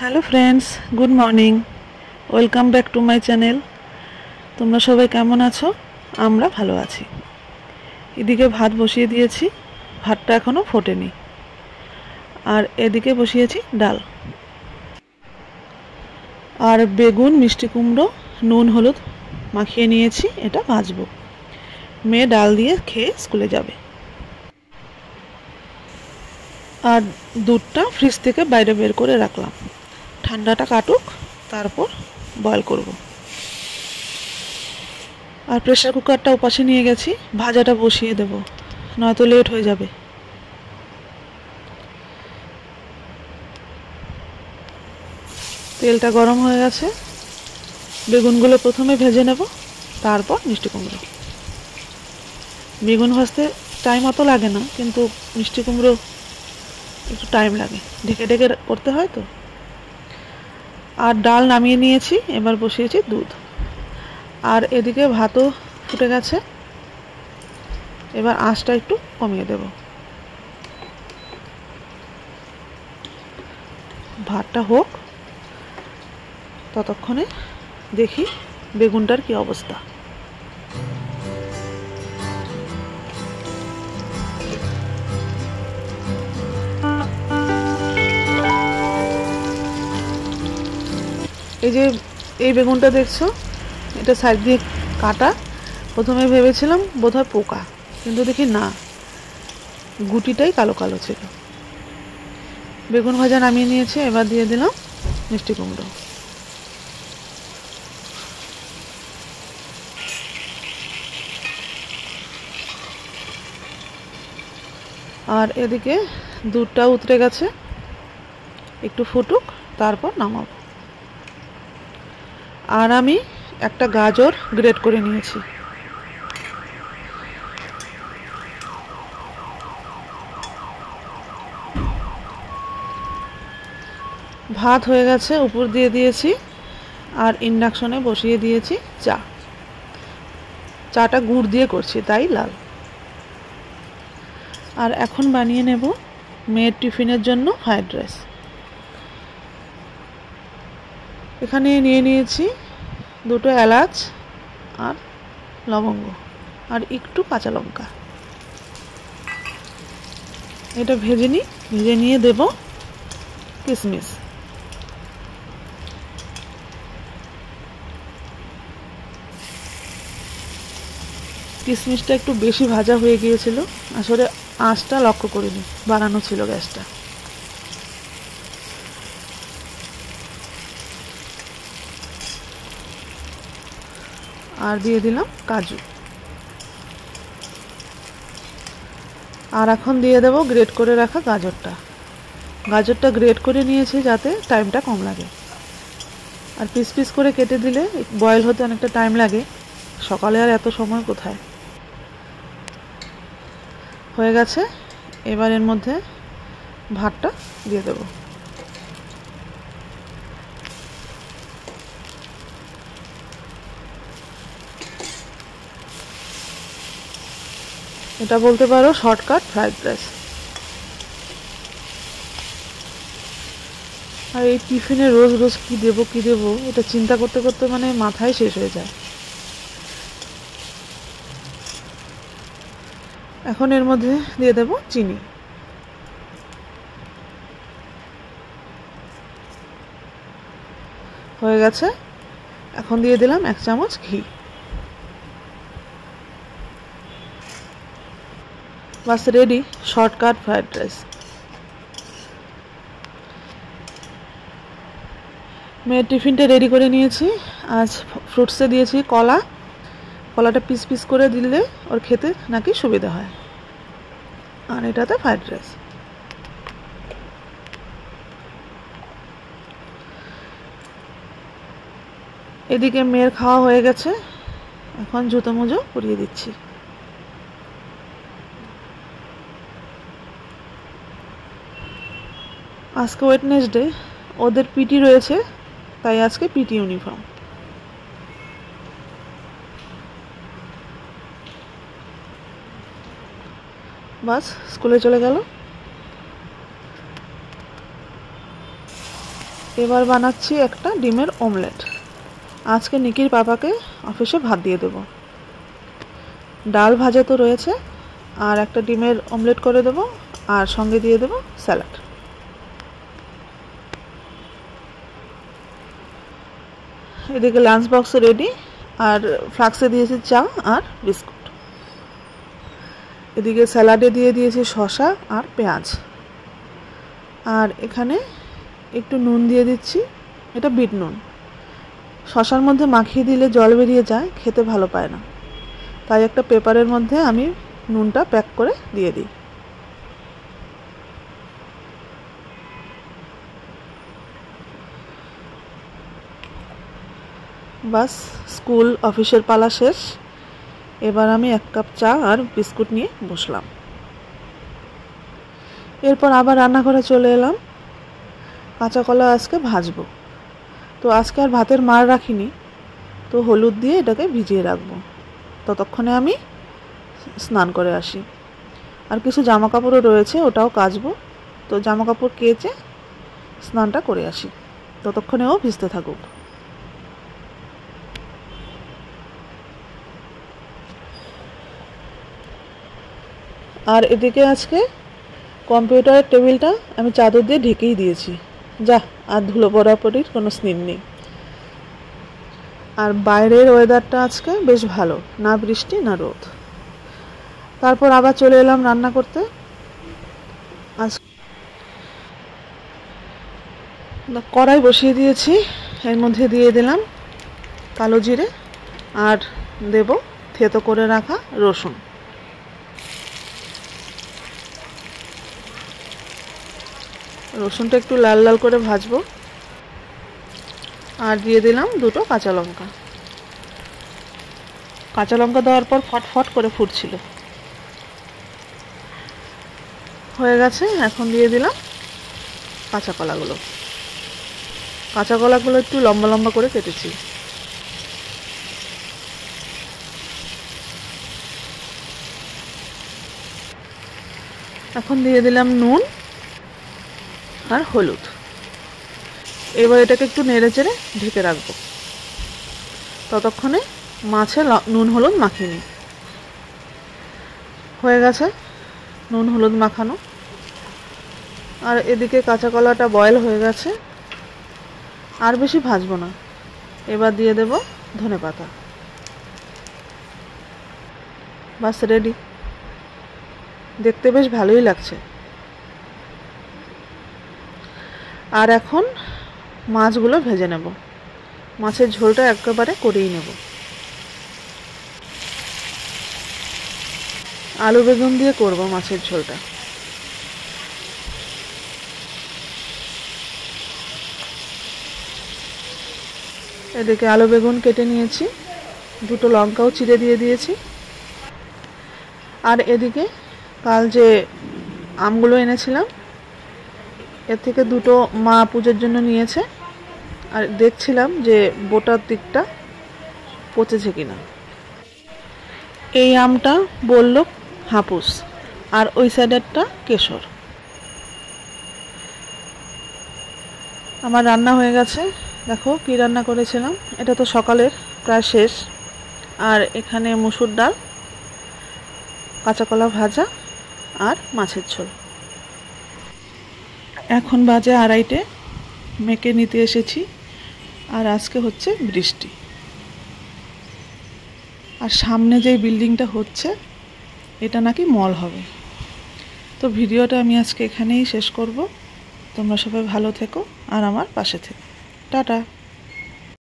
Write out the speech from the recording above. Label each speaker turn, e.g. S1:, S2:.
S1: Hello friends, good morning. Welcome back to my channel. তোমরা সবাই কেমন আছো? আমরা ভালো আছি। এদিকে ভাত বসিয়ে দিয়েছি, ভাতটা এখনও ফোটেনি। আর এদিকে বসিয়েছি ডাল আর বেগুন, মিষ্টি কুমড়ো, নুন হলুদ মাখিয়ে নিয়েছি, এটা ভাজবো। মেয়ে ডাল দিয়ে খেয়ে স্কুলে যাবে। আর দুধটা ফ্রিজ থেকে বাইরে বের করে রাখলাম, ঠান্ডাটা কাটুক, তারপর বয়েল করব। আর প্রেসার কুকারটা ওপাশে নিয়ে গেছি, ভাজাটা বসিয়ে দেব, নয়তো লেট হয়ে যাবে। তেলটা গরম হয়ে গেছে, বেগুনগুলো প্রথমে ভেজে নেব, তারপর মিষ্টি কুমড়ো। বেগুন ভাজতে টাইম অত লাগে না, কিন্তু মিষ্টি কুমড়ো একটু টাইম লাগে, ঢেকে ঢেকে করতে হয় তো। আর ডাল নামিয়ে নিয়েছি, এবার বসিয়েছি দুধ। আর এদিকে ভাতও ফুটে গেছে, এবার আঁচটা একটু কমিয়ে দেব। ভাতটা হোক, ততক্ষণে দেখি বেগুনটার কি অবস্থা। এই বেগুনটা দেখছো, এটা সাইড দিয়ে কাটা। প্রথমে ভেবেছিলাম বোধহয় পোকা, কিন্তু দেখি না, গুটিটাই কালো কালো ছিল। বেগুন ভাজা নামিয়ে নিয়েছে, এবার দিয়ে দিলাম মিষ্টি কুমড়ো। আর এদিকে দুধটা উতরে গেছে, একটু ফুটুক, তারপর নামাবো। আর আমি একটা গাজর গ্রেট করে নিয়েছি। ভাত হয়ে গেছে, উপর দিয়ে দিয়েছি। আর ইন্ডাকশনে বসিয়ে দিয়েছি চা। চাটা গুড় দিয়ে করছি, তাই লাল। আর এখন বানিয়ে নেব মেয়ের টিফিনের জন্য ফ্রাইড রাইস। এখানে নিয়ে নিয়েছি দুটো এলাচ আর লবঙ্গ আর একটু কাঁচা লঙ্কা। এটা ভেজে নিয়ে দেব কিশমিশ। কিশমিশটা একটু বেশি ভাজা হয়ে গিয়েছিল, আসলে আঁচটা লক্ষ্য করিনি, বাড়ানো ছিল গ্যাসটা। আর দিয়ে দিলাম কাজু। আর এখন দিয়ে দেব গ্রেট করে রাখা গাজরটা। গাজরটা গ্রেট করে নিয়েছি যাতে টাইমটা কম লাগে। আর পিস পিস করে কেটে দিলে বয়েল হতে অনেকটা টাইম লাগে, সকালে আর এত সময় কোথায়। হয়ে গেছে, এবার এর মধ্যে ভাতটা দিয়ে দেব। এটা বলতে পারো শর্টকাট ফ্রাইড রাইস। আর এই টিফিনে রোজ রোজ কি দেব এটা চিন্তা করতে করতে মানে মাথায় শেষ হয়ে যায়। এখন এর মধ্যে দিয়ে দেব চিনি। হয়ে গেছে, এখন দিয়ে দিলাম 1 চামচ ঘি। বাস রেডি শর্টকাট ফ্রাইড রাইস। মেয়ের টিফিনটা রেডি করে নিয়েছি। আজ ফ্রুটসে দিয়েছি কলা। কলাটা পিস পিস করে দিলে ওর খেতে নাকি সুবিধা হয়। আর এটাতে ফ্রাইড রাইস। এদিকে মেয়ের খাওয়া হয়ে গেছে, এখন জুতো মুজো পরিয়ে দিচ্ছি। আজকে ওয়েডনেসডে, ওদের পিটি রয়েছে, তাই আজকে পিটি ইউনিফর্ম। বাস স্কুলে চলে গেল। এবার বানাচ্ছি একটা ডিমের অমলেট। আজকে নিকির পাপাকে অফিসে ভাত দিয়ে দেব। ডাল ভাজা তো রয়েছে, আর একটা ডিমের অমলেট করে দেব, আর সঙ্গে দিয়ে দেব স্যালাড। এদিকে লাঞ্চ বক্স রেডি, আর ফ্লাক্সে দিয়েছি চা আর বিস্কুট। এদিকে স্যালাডে দিয়ে দিয়েছি শসা আর পেঁয়াজ, আর এখানে একটু নুন দিয়ে দিচ্ছি, এটা বিট নুন। শসার মধ্যে মাখিয়ে দিলে জল বেরিয়ে যায়, খেতে ভালো পায় না, তাই একটা পেপারের মধ্যে আমি নুনটা প্যাক করে দিয়ে দিই। বাস, স্কুল অফিসের পালা শেষ। এবার আমি 1 কাপ চা আর বিস্কুট নিয়ে বসলাম। এরপর আবার রান্নাঘরে চলে এলাম। কাঁচা কলা আজকে ভাজবো। তো আজকে আর ভাতের মার রাখিনি, তো হলুদ দিয়ে এটাকে ভিজিয়ে রাখবো। ততক্ষণে আমি স্নান করে আসি। আর কিছু জামা কাপড়ও রয়েছে, ওটাও কাচবো। তো জামা কাপড় কেচে স্নানটা করে আসি, ততক্ষণেও ভিজতে থাকুক। আর এদিকে আজকে কম্পিউটারের টেবিলটা আমি চাদর দিয়ে ঢেকেই দিয়েছি, যা আর ধুলো পড়াপড়ির কোনো স্নিন নেই। আর বাইরের ওয়েদারটা আজকে বেশ ভালো, না বৃষ্টি না রোদ। তারপর আবার চলে এলাম রান্না করতে। আজ কড়াই বসিয়ে দিয়েছি, এর মধ্যে দিয়ে দিলাম কালো জিরে, আর দেব থেতো করে রাখা রসুন। রসুনটা একটু লাল লাল করে ভাজবো, আর দিয়ে দিলাম 2টো কাঁচা লঙ্কা। কাঁচা লঙ্কা দেওয়ার পর ফটফট করে ফুটছিল, হয়ে গেছে। এখন দিয়ে দিলাম কাঁচা কলাগুলো। কাঁচা কলাগুলো একটু লম্বা লম্বা করে কেটেছি। এখন দিয়ে দিলাম নুন আর হলুদ। এবার এটাকে একটু নেড়ে চেড়ে ঢেকে রাখবো, ততক্ষণে মাছে নুন হলুদ মাখিয়ে নিই। হয়ে গেছে নুন হলুদ মাখানো। আর এদিকে কাঁচা কলাটা বয়েল হয়ে গেছে, আর বেশি ভাজবো না। এবার দিয়ে দেব ধনেপাতা। বাস, রেডি। দেখতে বেশ ভালোই লাগছে। আর এখন মাছগুলো ভেজে নেব। মাছের ঝোলটা একেবারে করেই নেব। আলু বেগুন দিয়ে করব মাছের ঝোলটা। এদিকে আলু বেগুন কেটে নিয়েছি, 2টো লঙ্কাও চিড়ে দিয়ে দিয়েছি। আর এদিকে কাল যে আমগুলো এনেছিলাম, এর থেকে 2টো মা পুজোর জন্য নিয়েছে, আর দেখছিলাম যে বোটার দিকটা পচেছে কিনা। এই আমটা বলল হাপুস, আর ওই সাইডেরটা কেশর। আমার রান্না হয়ে গেছে। দেখো কি রান্না করেছিলাম, এটা তো সকালের প্রায় শেষ। আর এখানে মসুর ডাল, কাঁচা কলা ভাজা, আর মাছের ঝোল। এখন বাজে 2:30, মেয়েকে নিতে এসেছি। আর আজকে হচ্ছে বৃষ্টি, আর সামনে যে বিল্ডিংটা হচ্ছে এটা নাকি মল হবে। তো ভিডিওটা আমি আজকে এখানেই শেষ করব। তোমরা সবাই ভালো থেকো আর আমার পাশে থেকো। টাটা।